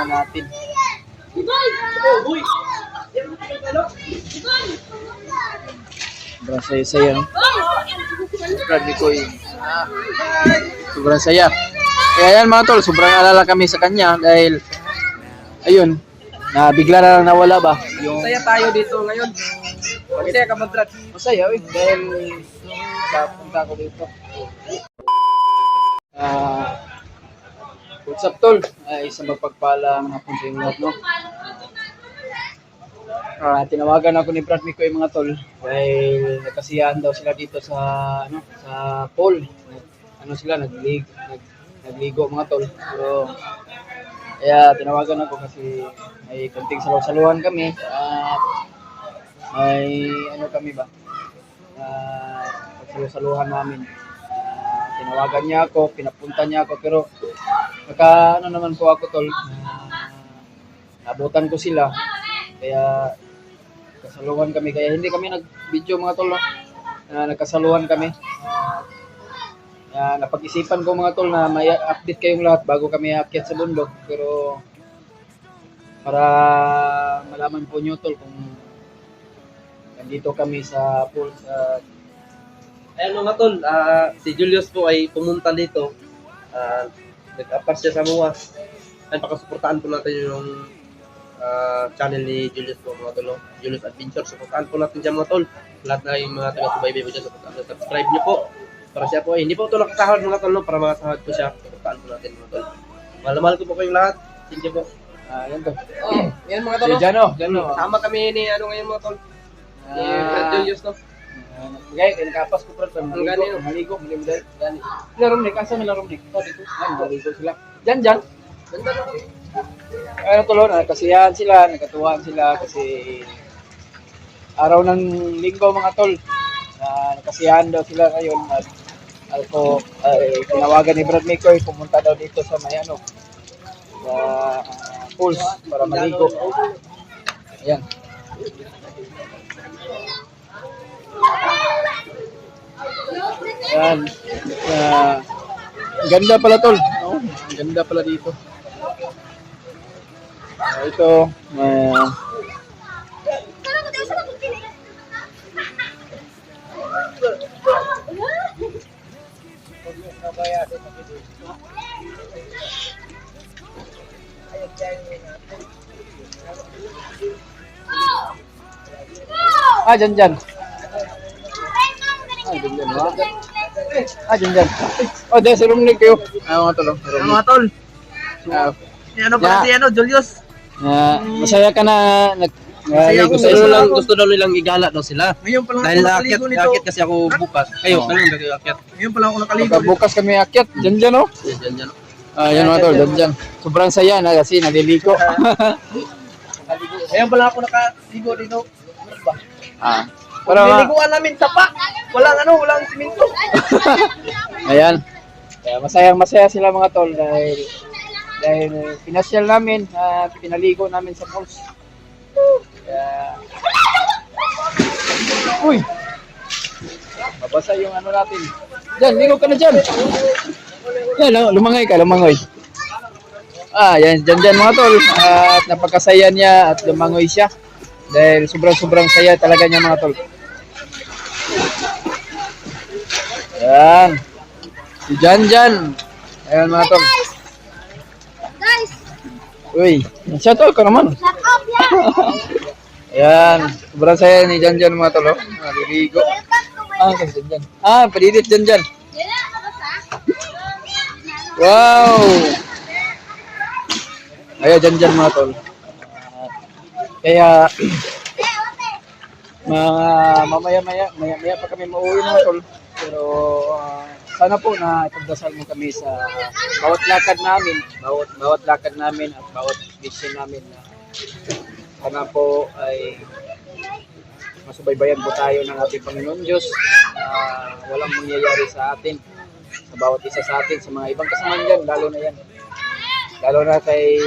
natin. Sobrang saya-saya, no? Brad Mikoy. Sobrang saya. Kaya yan mga tol, sobrang alala kami sa kanya dahil ayun, na bigla na lang nawala ba yung Masaya tayo dito ngayon. Masaya ka ba, Brad? masaya dahil sa punta ko dito. What's up tol? Isang mapagpalang hapon sa inyo lahat, no? Tinawagan ako ni Brad Mikoy mga tol dahil nagkasiyahan daw sila dito sa sa pool. Sila nagligo mga tol. Pero kaya tinawagan ako kasi may konting saluhan kami at may kami ba? Pagsaluhan namin. Tinawagan niya ako, pinapunta niya ako pero naman po ako tol. Nabutan ko sila. Kaya kasaluhan kami, kaya hindi kami nag-video mga tol, no? Nagkasaluhan kami. Napag-isipan ko mga tol na may update kayong lahat bago kami aakyat sa bundok, pero para malaman po nyo tol kung nandito kami sa pool sa... Ayan mga tol, si Julius po ay pumunta dito. Nag-apas siya sa MUA. Ay pakasuportahan po natin yung channel ni Julius po mga tol, no? Julius Adventure. Supportahan po natin siya mga tol. Lahat na yung mga taga-subaybay po dyan, subscribe niyo po. Para siya po ay hindi po ito nakasahod mga tol, no? Para makasahod po siya. Supportahan po natin mga tol. Mahal ko po kayong lahat. Thank you po. Yan to. Yan mga tol. Si Jano. Sama kami ni ngayon mga tol. Ni Brad Julius, no? Guys, nakapas ko Brad. Maligo. Gani. Larom ni, kasa may larom ni. Dito. Maligo sila. Jan. Ganda na kami. Tulo, nagkasiyahan sila, nagkatuwaan sila kasi araw ng linggo mga tol. Nagkasiyahan daw sila ngayon at ako tinawagan ni Brad Mikoy pumunta daw dito sa Mayano sa pools para maligo. Ayan. Ayan. Ganda pala tol. Oh, ganda pala dito. Ito, dyan. Dyan. Oh, dahil sa room kayo. Mga tol. Mga tol. Ano pala si Julius? Masaya ka na nag-ligo sa isla. Gusto daw nilang igala daw sila. Ngayon pa lang dahil ako nakaligo nito. aakyat kasi ako bukas. Kayo, kailan ba kayo aakyat? Ngayon pa lang ako nakaligo. Bukas kami aakyat. Dyan, oh. Dyan. Yan mga tol, dyan. Sobrang saya na kasi naliligo. Ngayon pa lang ako nakaligo dito. Para niliguan namin sapa. Walang siminto. Ayan. Kaya masaya sila mga tol dahil pinasyal namin at pinaligo namin sa pools. Uy! Mabasa yung natin. Diyan, ligo ka na dyan. Yan, lumangoy ka. Yan, dyan mga tol. At napakasaya niya at lumangoy siya. Dahil sobrang saya talaga niya mga tol. Yan. Si Jan. Ayan mga tol. Uy, shout out ka naman. Shut up, Ayan, sobrang saya ni Jan mga tol. Naliligo. Kasi Jan. Padidit Jan. Wow! Ayan, Jan mga tol. Kaya maya pa kami mauwi mga tol. Pero sana po na ipagdasal mo kami sa bawat lakad namin at bawat mission namin na sana po ay masubaybayan po tayo ng ating Panginoon Diyos na walang mangyayari sa atin, sa bawat isa sa atin, sa mga ibang kasamahan dyan, lalo na kay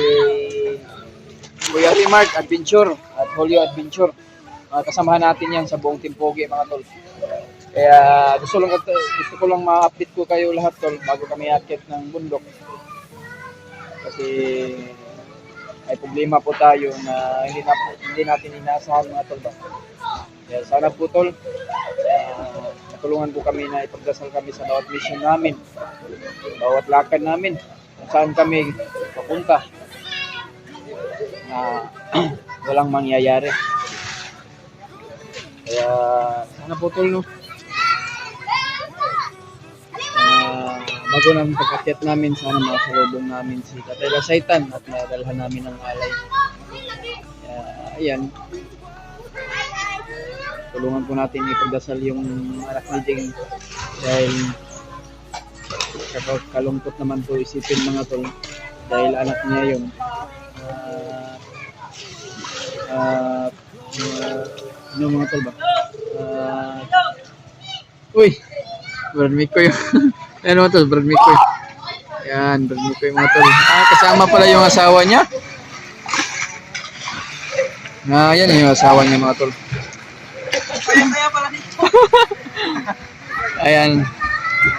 Kuya Remark Adventure at Julio Adventure. Kasamahan natin yan sa buong Team Pogi mga tol. Kaya gusto ko lang ma-update ko kayo lahat tol bago kami aakyat ng bundok. Kasi may problema po tayo na hindi natin inaasahan mga tol ba. Kaya sana po tol, matulungan po kami na ipagdasal kami sa bawat mission namin, bawat lakad namin, kung saan kami papunta na walang mangyayari. Kaya sana po tol, no? Bago ng pagkakyat namin, sana makasalubong namin si Tatay Saitan at madalhan namin ng alay. Kaya, ayan. Tulungan po natin ipagdasal yung anak ni Jing dahil kalungkot naman po isipin mga tol dahil anak niya yun. Ano mga tol ba? Uy! Brad Mikoy. Ayan mga tol, Brad Mikoy. Ayan, Brad Mikoy mga tol. Kasama pala yung asawa niya. Yan yung asawa niya mga tol. Kaya pala dito. Ayan.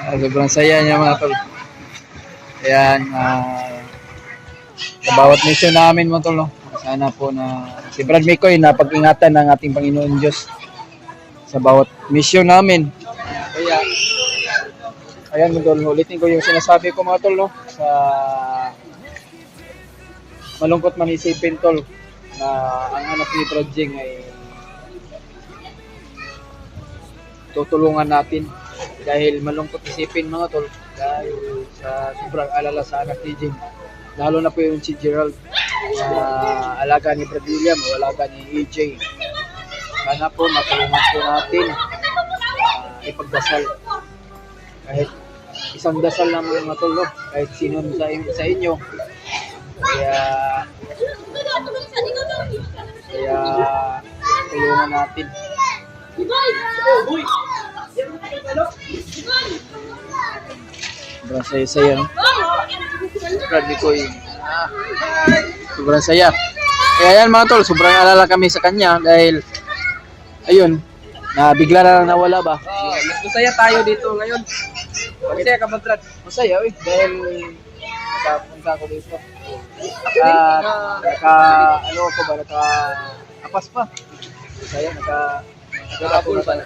Sobrang saya niya mga tol. Ayan. Sa bawat mission namin mga tol, no? Sana po na si Brad Mikoy na pag-ingatan ng ating Panginoon Diyos sa bawat mission namin. Kaya, ayan mga tol, ulitin ko yung sinasabi ko mga tol, no? Sa malungkot man isipin tol na ang anak ni Brad Jing ay tutulungan natin dahil malungkot isipin mga tol dahil sa sobrang alala sa anak ni Jing, lalo na po yung si Gerald na alaga ni Brad William o alaga ni EJ. Sana po matulungan po natin ipagdasal kahit isang dasal lang mga tol, no? Kahit sino sa inyo. Kaya tulungan natin. Sobrang saya-saya, no? Brad Mikoy. Sobrang saya. Kaya yan mga tol, sobrang alala kami sa kanya dahil ayun, na bigla na lang nawala ba? Mas masaya tayo dito ngayon. Masaya ka ba, Brad? Masaya, dahil nakapunta ako dito. Apas pa. Masaya, nakahabol ba?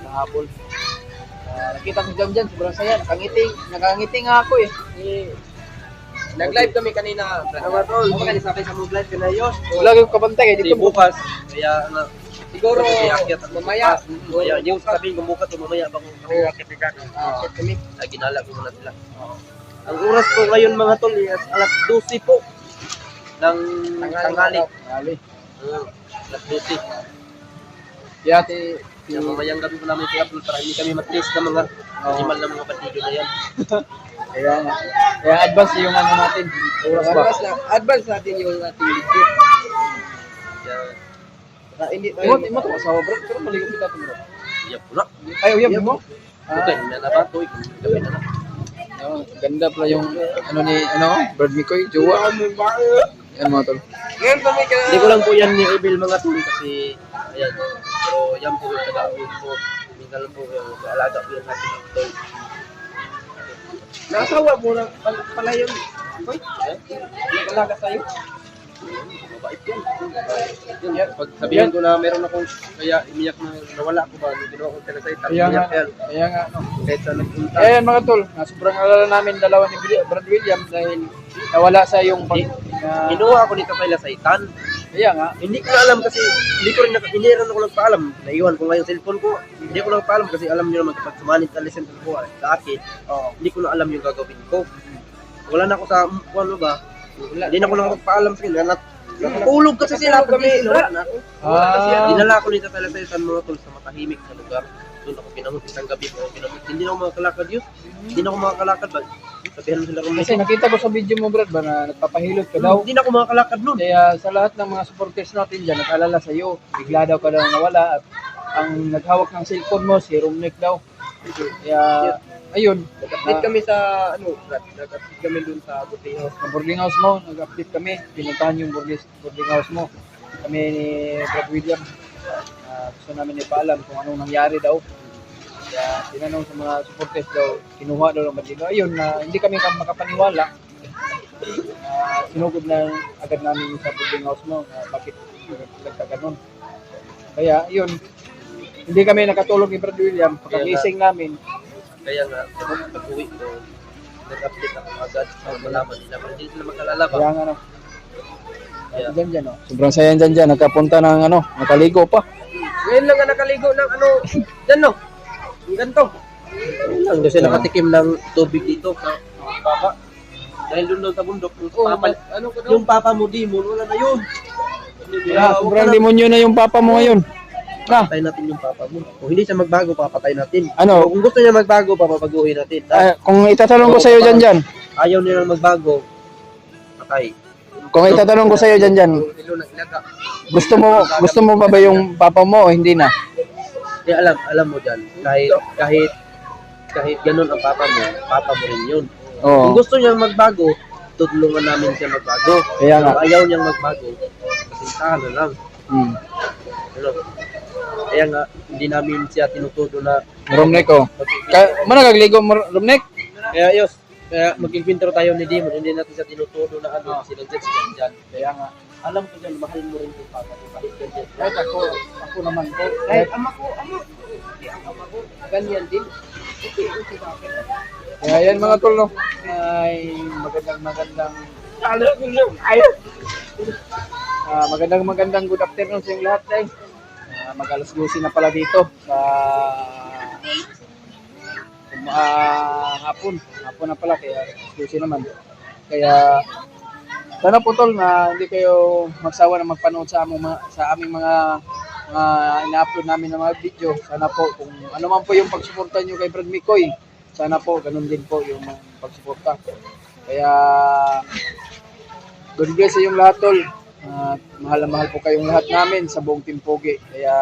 Nakahabol. Nakita ko dyan, sobrang saya. Nakangiti nga ako Nag-live kami kanina, Brad. Ano ka nisabay sa live ka na yun? Wala kang kabantay, Di dito bukas, kaya na, Siguro, mamaya. yung sabihin kong bukas, mamaya bang kami, ginala ko muna sila. Ang oras po ngayon mga tol, is alas 12 po ng tanghali. Alas 12. Yati, Kaya mamayang gabi po namin i-upload para hindi kami matris na mga animal na mga batido na yan. kaya advance yung ano natin. Oras ba? Advance natin yung ating video. Kaya, Hindi tayo. Imo to asawa bro, pero maligo kita to bro. iya po na. Ayaw yan mo. Okay, na ba ito? Gabi na na. Ganda pala yung Brad Mikoy, jowa. Yan mga tol. Ngayon kami ka. Hindi ko lang po yan ni-email mga tol kasi, ayan, pero yan po yung taga-uwi po. Minsan lang po yung alaga po yung ating tol. Nasawa mo na pala yun. Hoy, nag-alaga sa'yo. Mabait yan. Yan, pag sabihin ko na meron akong kaya imiyak na nawala ko ba, ginawa ko sila sa itan, imiyak yan. Kaya nga, no. Kahit sa nagpunta. Ayan mga tol, sobrang alala namin dalawa ni Brad William dahil nawala sa yung Ginawa ako dito kay Lasaitan. Kaya nga, Hindi ko na alam kasi hindi rin ako nagpaalam. Naiwan ko nga yung cellphone ko. Hindi ko lang paalam kasi alam niyo naman kapag sumanit na lesson ko sa akin, hindi ko na alam yung gagawin ko. Wala na ako sa ano ba? Hindi na ako nagpaalam sa kanila. Natulog kasi sila kami. Wala na ako. Dinala ako dito sa Lasaitan mga tol sa matahimik na lugar. Doon ako pinamot isang gabi ko. Hindi na ako makakalakad yun. Hindi na ako makakalakad ba? Sabihan mo sila kung kasi nakita ko sa video mo Brad ba na nagpapahilot ka daw. Hindi na ako makakalakad nun. Kaya sa lahat ng mga supporters natin dyan, nag-alala sa iyo, bigla daw ka daw nawala at ang naghawak ng cellphone mo, si Romnick daw. Kaya, ayun. Nag-update kami sa, Brad. Nag-update kami dun sa boarding house. Sa boarding house mo, nag-update kami. Pinuntahan yung boarding house mo. Kami ni Brad William. Gusto namin ipaalam kung anong nangyari daw. Kaya tinanong sa mga supporters daw, kinuha daw ng bandino. Ayun, hindi kami makapaniwala. Sinugod na agad namin sa boarding house mo, bakit nagkaganon. Kaya yun, hindi kami nakatulog ni Brad William, pagkagising namin, Kaya nga, pag-uwi ko, nag-update ako agad para malaman nila. Pero hindi sila makalala ba? kaya nga no. Kaya, Dyan, no. Sobrang saya dyan, nagkapunta ng nakaligo pa. Ngayon lang nga nakaligo ng ano, dyan no. Ang ganito. lang kasi nakatikim ng tubig dito sa papa. Dahil doon sa bundok, Ano ko daw? yung papa mo demon, wala na yun. Kaya sobrang demonyo na yung papa mo ngayon. Na, Papatay natin yung papa mo. Kung hindi siya magbago, papatay natin. Ano? Kung gusto niya magbago, papabaguhin natin. kung itatanong ko sa'yo dyan, Ayaw nilang magbago, patay. kung itatanong ko sa'yo dyan, Ilo na ilaga. gusto mo ba yung papa mo o hindi na? Kaya alam mo dyan, kahit ganun ang papa mo rin yun. Kung Oo. gusto niyang magbago, tutulungan namin siya magbago. Kaya nga. Kung ayaw niyang magbago, kasintahan na lang. Hmm. Ano? Kaya nga, hindi namin siya tinutudo na Romnek ko. Managagligo mo, Romnek? kaya yos, kaya mag-invento tayo ni Demon, hindi natin siya tinutudo na ano, sinadjust dyan. Kaya nga. Alam ko dyan, mahal mo rin yung papa mo, kahit ganyan. Kahit ako naman po. Kahit ama ko. Ganyan din. Kaya yan mga tol, no? Ay, magandang magandang good afternoon sa inyong lahat, guys. Mag-alas 12 na pala dito sa hapon na pala, kaya alas 12 naman. Kaya sana po tol na hindi kayo magsawa na magpanood sa aming mga ina-upload namin ng mga video. Sana po kung ano man po yung pagsuporta nyo kay Brad Mikoy, sana po ganun din po yung pagsuporta. Kaya God bless sa inyong lahat tol. Mahal na mahal po kayong lahat namin sa buong Team Pogi. Kaya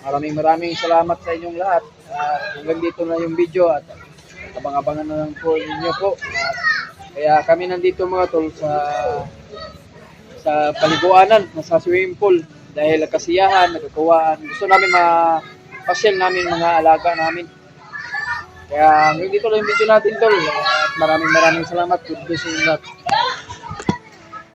maraming salamat sa inyong lahat. Hanggang dito na yung video at abang-abangan na lang po ninyo po. Kaya kami nandito mga tol sa paliguanan, sa swimming pool dahil kasiyahan, nagkakawaan. Gusto namin ma-pasyal namin mga alaga namin. Kaya hanggang dito lang yung video natin tol. At maraming salamat. Good bless sa inyo lahat.